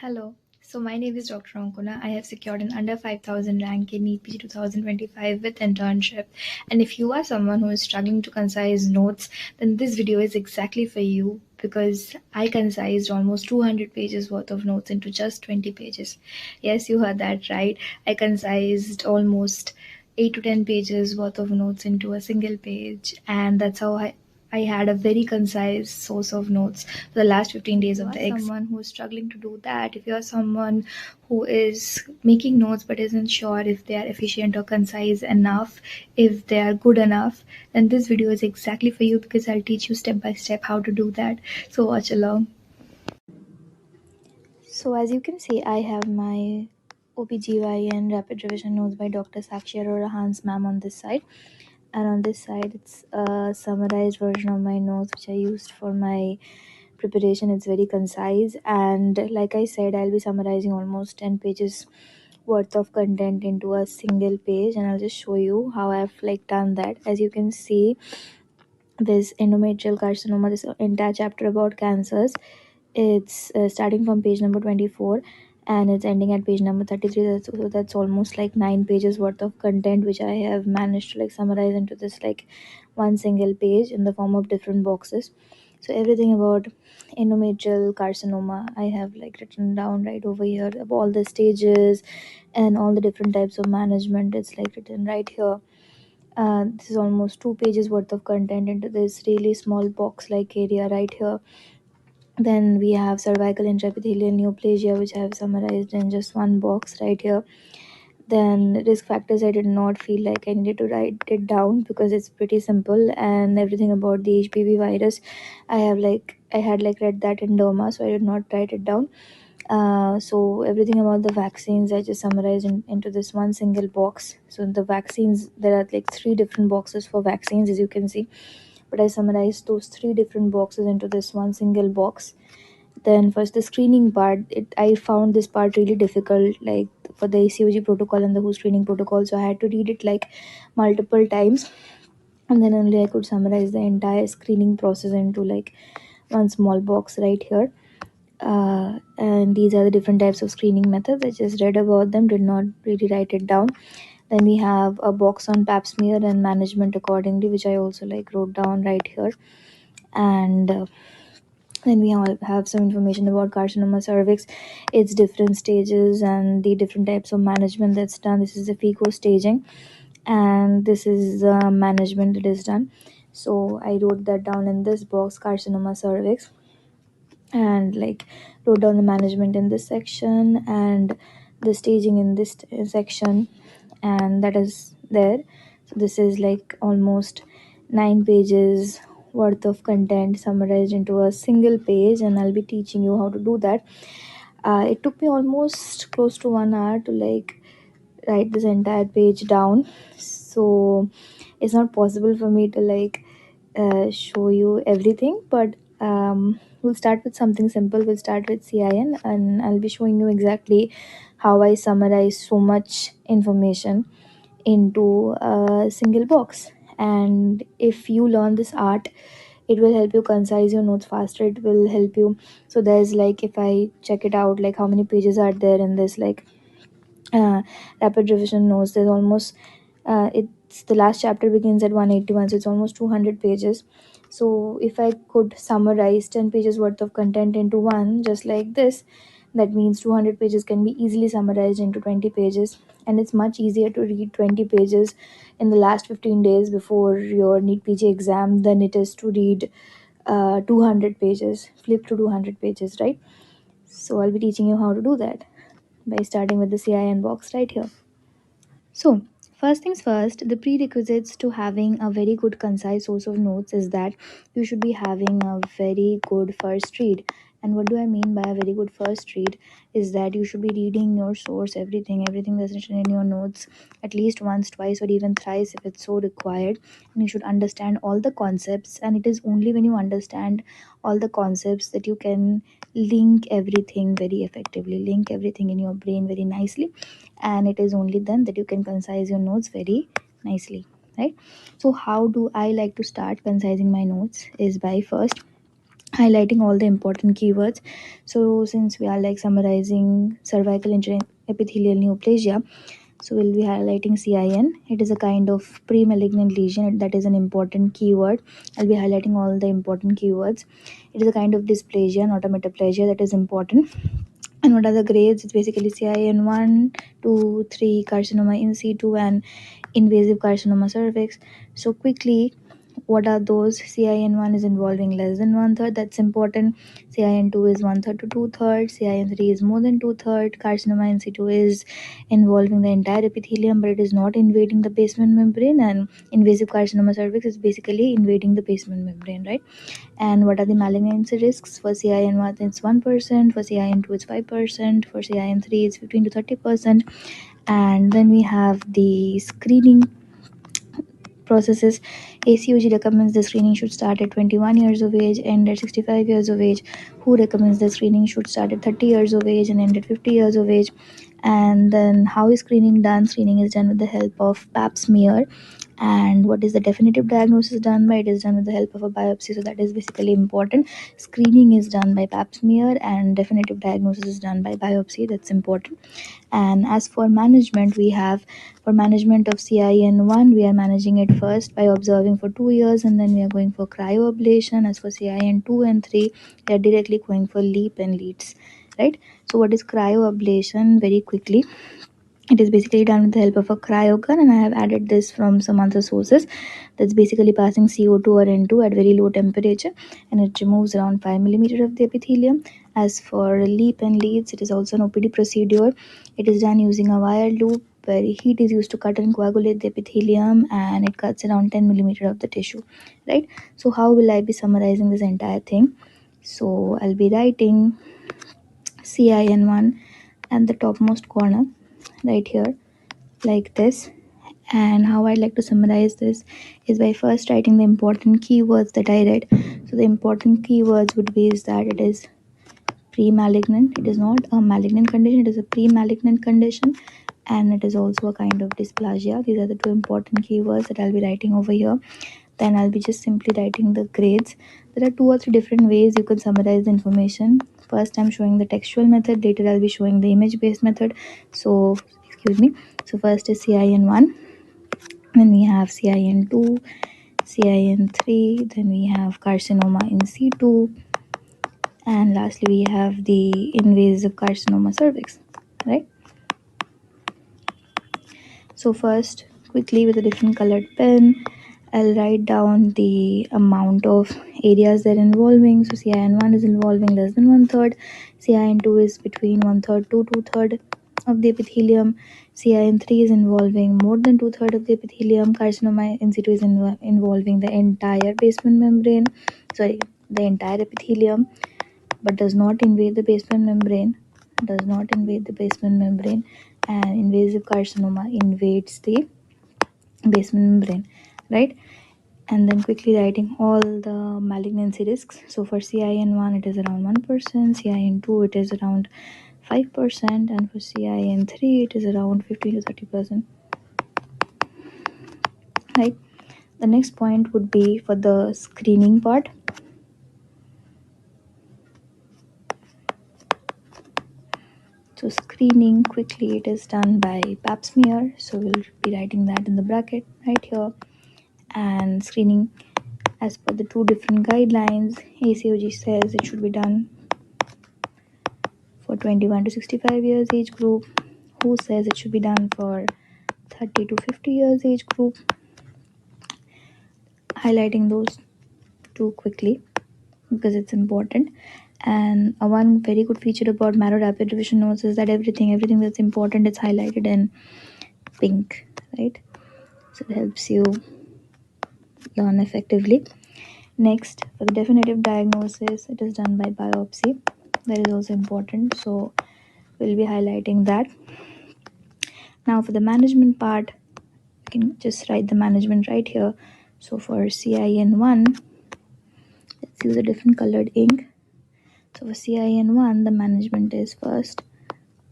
Hello. So my name is Dr. Ankana. I have secured an under 5,000 rank in NEET PG 2025 with internship. And if you are someone who is struggling to concise notes, then this video is exactly for you because I concised almost 200 pages worth of notes into just 20 pages. Yes, you heard that right. I concised almost 8 to 10 pages worth of notes into a single page, and that's how I had a very concise source of notes for the last 15 days of the exam. Someone who is struggling to do that, if you are someone who is making notes but isn't sure if they are efficient or concise enough, if they are good enough, then this video is exactly for you because I'll teach you step by step how to do that. So watch along. So as you can see, I have my OBGYN rapid revision notes by Dr. Sakshi Arora Hans ma'am on this side, and on this side it's a summarized version of my notes which I used for my preparation. It's very concise, and like I said, I'll be summarizing almost 10 pages worth of content into a single page, and I'll just show you how I've done that. As you can see, this endometrial carcinoma, this entire chapter about cancers, it's starting from page number 24 and it's ending at page number 33. So that's almost 9 pages worth of content which I have managed to summarize into this one single page in the form of different boxes. So everything about endometrial carcinoma I have written down right over here, of all the stages and all the different types of management. It's written right here. This is almost 2 pages worth of content into this really small box area right here. Then we have cervical intraepithelial neoplasia, which I have summarized in just one box right here. Then risk factors, I did not feel like I needed to write it down because it's pretty simple, and everything about the HPV virus, I had read that in derma, so I did not write it down. So everything about the vaccines I just summarized into this one single box. So the vaccines, there are 3 different boxes for vaccines, as you can see, but I summarized those 3 different boxes into this one single box. Then first the screening part, I found this part really difficult, for the ACOG protocol and the WHO screening protocol, so I had to read it multiple times, and then only I could summarize the entire screening process into one small box right here. And these are the different types of screening methods. I just read about them, did not really write it down. Then we have a box on pap smear and management accordingly, which I also wrote down right here. And then we all have some information about carcinoma cervix, its different stages and the different types of management that's done. This is the FICO staging, and this is the management that is done. So I wrote that down in this box, carcinoma cervix, and wrote down the management in this section and the staging in this section, and that is there. So this is almost 9 pages worth of content summarized into a single page, and I'll be teaching you how to do that. It took me almost close to 1 hour to write this entire page down, so it's not possible for me to show you everything, but we'll start with something simple. We'll start with CIN, and I'll be showing you exactly how I summarize so much information into a single box. And if you learn this art, it will help you concise your notes faster. It will help you. So there's if I check it out, how many pages are there in this uh, rapid revision notes, there's almost it's the last chapter begins at 181, so it's almost 200 pages. So if I could summarize 10 pages worth of content into one just like this, that means 200 pages can be easily summarized into 20 pages, and it's much easier to read 20 pages in the last 15 days before your NEET PG exam than it is to read 200 pages, flip to 200 pages, right? So I'll be teaching you how to do that by starting with the CIN box right here. So, first things first, the prerequisites to having a very good concise source of notes is that you should be having a very good first read. And what do I mean by a very good first read is that you should be reading your source, everything that's written in your notes at least once, twice, or even thrice if it's so required. And you should understand all the concepts. And it is only when you understand all the concepts that you can link everything very effectively, link everything in your brain very nicely, and it is only then that you can concise your notes very nicely, right? So how do I like to start concising my notes is by first highlighting all the important keywords. So since we are like summarizing cervical epithelial neoplasia, so we'll be highlighting CIN. It is a kind of pre-malignant lesion. That is an important keyword. I'll be highlighting all the important keywords. It is a kind of dysplasia, not a metaplasia. That is important. And what are the grades? It's basically CIN 1, 2, 3, carcinoma in situ, and invasive carcinoma cervix. So quickly, what are those? CIN1 is involving less than one third, that's important. CIN2 is one third to two thirds. CIN3 is more than two third. Carcinoma in situ is involving the entire epithelium, but it is not invading the basement membrane. And invasive carcinoma cervix is basically invading the basement membrane, right? And what are the malignancy risks? For CIN1 it's 1%, for CIN2 it's 5%, for CIN3 it's 15 to 30%. And then we have the screening processes. ACOG recommends the screening should start at 21 years of age, end at 65 years of age. WHO recommends the screening should start at 30 years of age and end at 50 years of age. And then how is screening done? Screening is done with the help of pap smear. And what is the definitive diagnosis done by? It is done with the help of a biopsy. So that is basically important. Screening is done by pap smear and definitive diagnosis is done by biopsy. That's important. And as for management, we have for management of CIN1, we are managing it first by observing for 2 years, and then we are going for cryoablation. As for CIN2 and 3, we are directly going for LEAP and LEADS, right? So what is cryoablation? Very quickly, it is basically done with the help of a cryogun, and I have added this from some other sources. That's basically passing CO2 or N2 at very low temperature, and it removes around 5 millimeter of the epithelium. As for LEAP and LEADS, it is also an OPD procedure. It is done using a wire loop where heat is used to cut and coagulate the epithelium, and it cuts around 10 millimeter of the tissue, right? So how will I be summarizing this entire thing? So I'll be writing CIN1 at the topmost corner right here, like this. And how I'd like to summarize this is by first writing the important keywords that I read. So the important keywords would be is that it is pre-malignant. It is not a malignant condition, it is a pre-malignant condition, and it is also a kind of dysplasia. These are the two important keywords that I'll be writing over here. Then I'll be just simply writing the grades. There are two or three different ways you can summarize the information. First, I'm showing the textual method. Later, I'll be showing the image-based method. So, excuse me. So first is CIN1. Then we have CIN2, CIN3. Then we have carcinoma in situ. And lastly, we have the invasive carcinoma cervix, right? So first, quickly with a different colored pen, I'll write down the amount of areas they're involving. So CIN1 is involving less than one third, CIN2 is between one third to two third of the epithelium, CIN3 is involving more than two third of the epithelium, carcinoma in situ is involving the entire basement membrane, sorry, the entire epithelium, but does not invade the basement membrane, does not invade the basement membrane, and invasive carcinoma invades the basement membrane, right? And then quickly writing all the malignancy risks. So for CIN1 it is around 1%, CIN2 it is around 5%, and for CIN3 it is around 15 to 30%, right? The next point would be for the screening part. So screening, quickly it is done by pap smear, so we'll be writing that in the bracket right here. And screening, as per the two different guidelines, ACOG says it should be done for 21 to 65 years age group, who says it should be done for 30 to 50 years age group. Highlighting those two quickly because it's important. And one very good feature about marrow rapid revision notes is that everything that's important is highlighted in pink, right? So it helps you learn effectively. Next, for the definitive diagnosis, it is done by biopsy. That is also important, so we'll be highlighting that. Now for the management part, you can just write the management right here. So for CIN1, let's use a different colored ink. So for CIN1, the management is first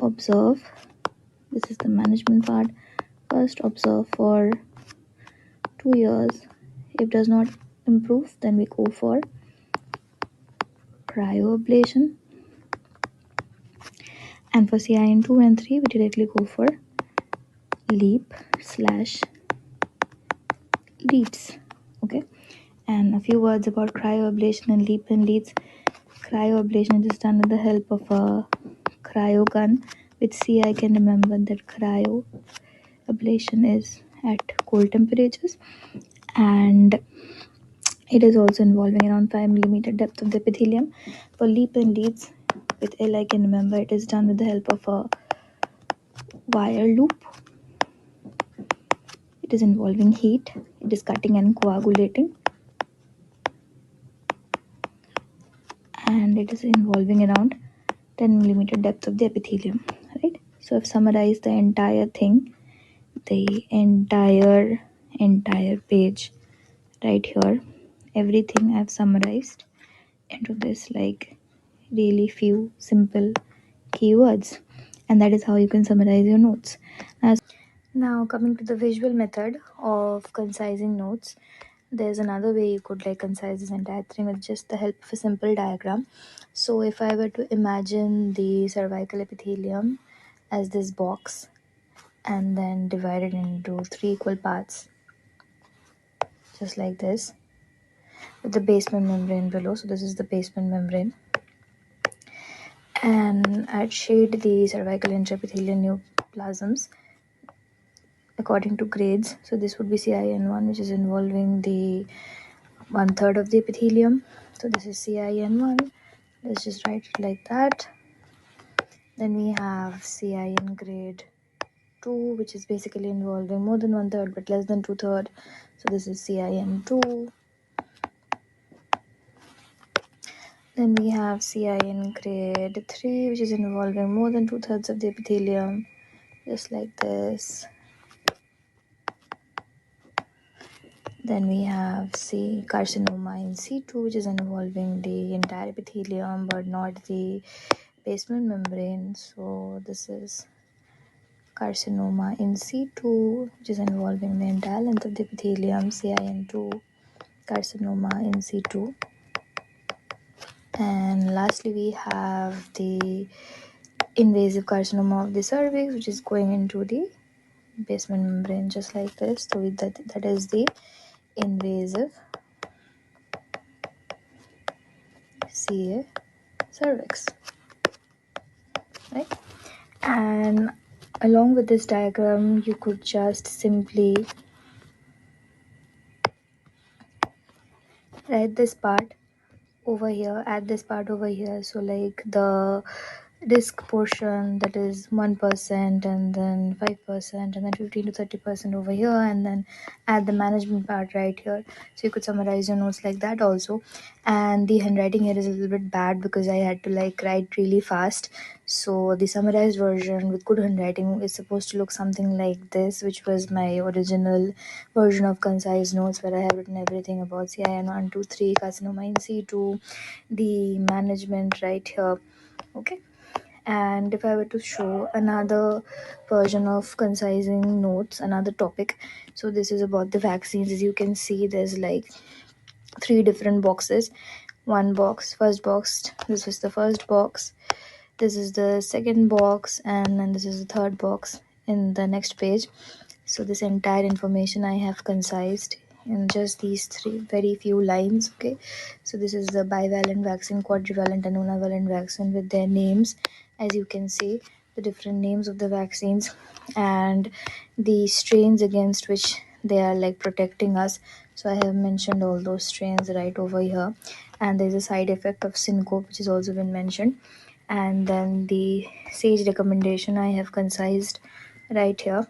observe. This is the management part. First observe for 2 years. If does not improve, then we go for cryoablation. And for CIN 2 and 3, we directly go for LEAP slash leads. Okay. And a few words about cryoablation and LEAP and leads. Cryoablation is done with the help of a cryo gun. With C, I can remember that cryoablation is at cold temperatures, and it is also involving around 5 millimeter depth of the epithelium. For LEAP and leads, with L, I can remember it is done with the help of a wire loop. It is involving heat. It is cutting and coagulating, and it is involving around 10 millimeter depth of the epithelium, right? So I've summarized the entire thing, the entire page right here. Everything I've summarized into this like really few simple keywords, and that is how you can summarize your notes. Now coming to the visual method of concising notes, there's another way you could like concise this entire thing with just the help of a simple diagram. So if I were to imagine the cervical epithelium as this box and then divide it into 3 equal parts, just like this, with the basement membrane below. So this is the basement membrane, and I'd shade the cervical intraepithelial neoplasms according to grades. So this would be CIN1, which is involving the 1/3 of the epithelium. So this is CIN1. Let's just write it like that. Then we have CIN grade 2, which is basically involving more than 1/3 but less than 2/3. So this is CIN2. Then we have CIN grade 3, which is involving more than 2/3 of the epithelium, just like this. Then we have C carcinoma in C2, which is involving the entire epithelium but not the basement membrane. So this is carcinoma in C2, which is involving the entire length of the epithelium, CIN2, carcinoma in C2. And lastly, we have the invasive carcinoma of the cervix, which is going into the basement membrane, just like this. So that is the invasive CA cervix, right? And along with this diagram, you could just simply write this part over here, add this part over here. So like the disc portion, that is 1%, and then 5%, and then 15 to 30% over here, and then add the management part right here. So you could summarize your notes like that also. And the handwriting here is a little bit bad because I had to like write really fast. So the summarized version with good handwriting is supposed to look something like this, which was my original version of concise notes, where I have written everything about CIN 1, 2, 3, carcinoma in C2, the management right here. Okay. And if I were to show another version of concising notes, another topic, so this is about the vaccines. As you can see, there's like 3 different boxes. One box, first box, this was the first box, this is the second box, and then this is the third box in the next page. So this entire information I have concised in just these 3 very few lines. Okay, so this is the bivalent vaccine, quadrivalent and univalent vaccine with their names. As you can see, the different names of the vaccines and the strains against which they are like protecting us. So I have mentioned all those strains right over here, and there's a side effect of syncope which has also been mentioned. And then the sage recommendation I have concised right here,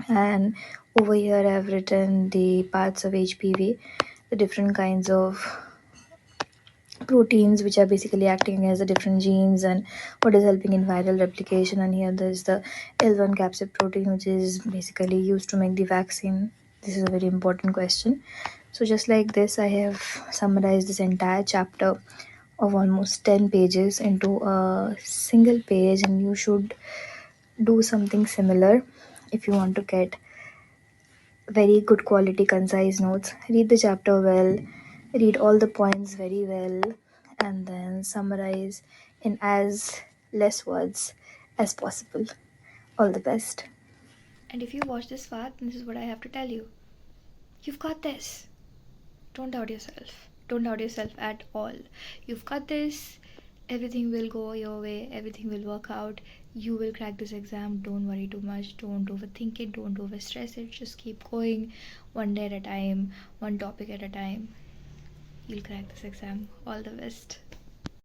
and over here I've written the parts of HPV, the different kinds of proteins which are basically acting as the different genes and what is helping in viral replication. And here there's the L1 capsid protein, which is basically used to make the vaccine. This is a very important question. So just like this, I have summarized this entire chapter of almost 10 pages into a single page, and you should do something similar if you want to get very good quality concise notes. Read the chapter well, read all the points very well, and then summarize in as less words as possible. All the best. And if you watch this far, then this is what I have to tell you. You've got this. Don't doubt yourself. Don't doubt yourself at all. You've got this. Everything will go your way. Everything will work out. You will crack this exam. Don't worry too much. Don't overthink it. Don't overstress it. Just keep going one day at a time, one topic at a time. You'll crack this exam. All the best.